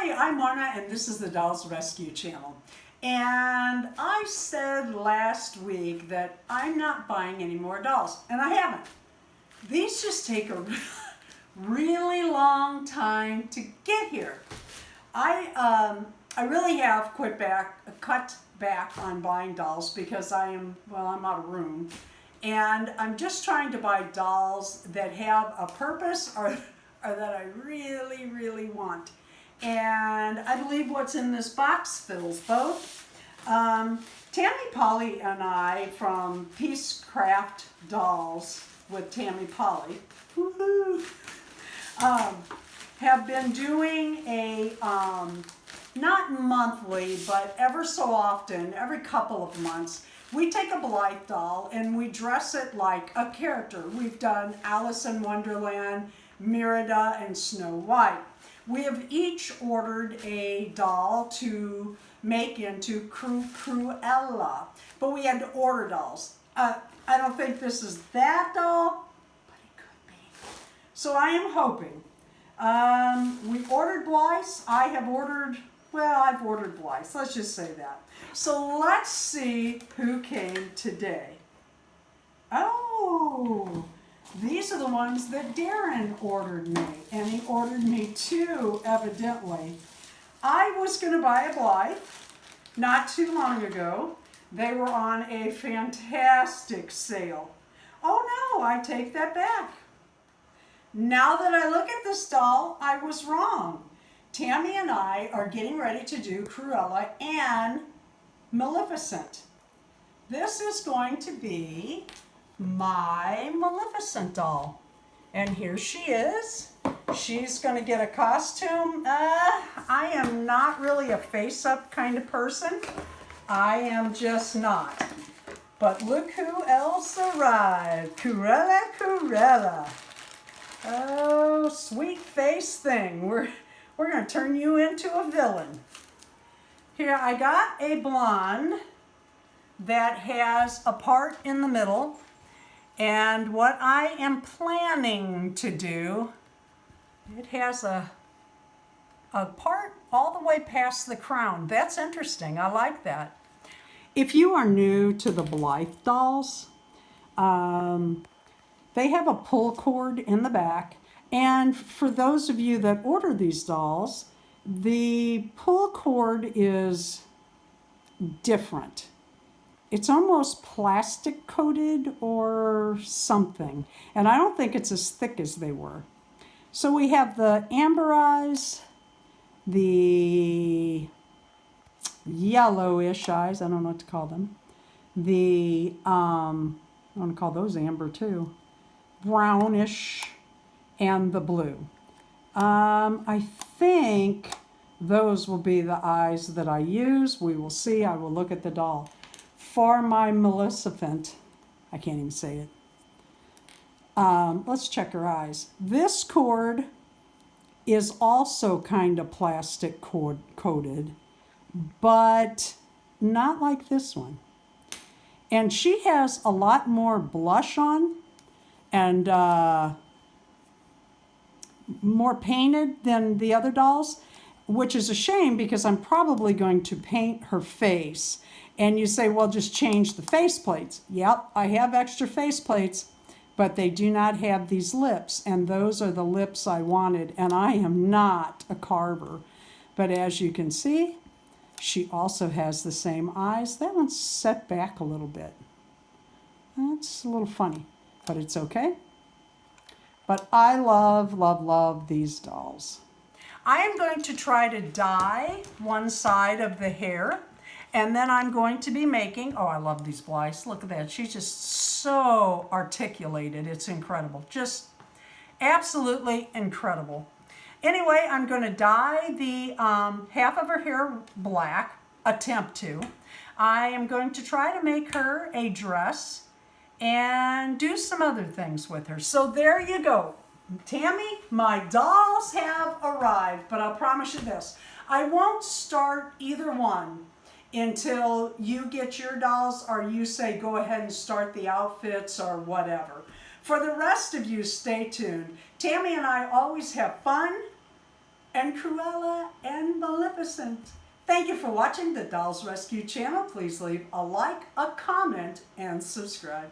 Hi, I'm Marna, and this is the Dolls Rescue Channel. And I said last week that I'm not buying any more dolls, and I haven't. These just take a really long time to get here. I really have cut back on buying dolls because I'm out of room. And I'm just trying to buy dolls that have a purpose or that I really, really want. And I believe what's in this box fills both. Tammy Powley and I from Peacecraft Dolls with Tammy Powley have been doing a, not monthly, but ever so often, every couple of months, we take a Blythe doll and we dress it like a character. We've done Alice in Wonderland, Merida, and Snow White. We have each ordered a doll to make into Cruella, but we had to order dolls. I don't think this is that doll, but it could be. So I am hoping. We ordered Blythe. I've ordered Blythe. Let's just say that. So let's see who came today. Oh, these are the ones that Darren ordered me, and he ordered me two, evidently. I was going to buy a Blythe not too long ago. They were on a fantastic sale. Oh no, I take that back. Now that I look at this doll, I was wrong. Tammy and I are getting ready to do Cruella and Maleficent. This is going to be my Maleficent doll. And here she is. She's going to get a costume. I am not really a face-up kind of person. I am just not. But look who else arrived. Cruella. Oh, sweet face thing. We're going to turn you into a villain. Here, I got a blonde that has a part in the middle. And what I am planning to do, it has a part all the way past the crown. That's interesting. I like that. If you are new to the Blythe dolls, they have a pull cord in the back. And for those of you that order these dolls, the pull cord is different. It's almost plastic coated or something. And I don't think it's as thick as they were. So we have the amber eyes, the yellowish eyes, I don't know what to call them. The, I want to call those amber too. Brownish, and the blue. I think those will be the eyes that I use. We will see. I will look at the doll. For my Maleficent, I can't even say it. Let's check her eyes. This cord is also kind of plastic coated, but not like this one. And she has a lot more blush on and more painted than the other dolls, which is a shame because I'm probably going to paint her face. And you say, well, just change the face plates. Yep, I have extra face plates, but they do not have these lips. And those are the lips I wanted. And I am not a carver. But as you can see, she also has the same eyes. That one's set back a little bit. That's a little funny, but it's okay. But I love these dolls. I am going to try to dye one side of the hair. And then I'm going to be making, oh, I love these Blythes. Look at that. She's just so articulated. It's incredible. Just absolutely incredible. Anyway, I'm going to dye the half of her hair black, attempt to. I am going to try to make her a dress and do some other things with her. So there you go. Tammy, my dolls have arrived, but I'll promise you this. I won't start either one until you get your dolls or you say go ahead and start the outfits or whatever. For the rest of you, stay tuned. Tammy and I always have fun and and Cruella and Maleficent. Thank you for watching the Dolls Rescue channel. Please leave a like, a comment, and subscribe.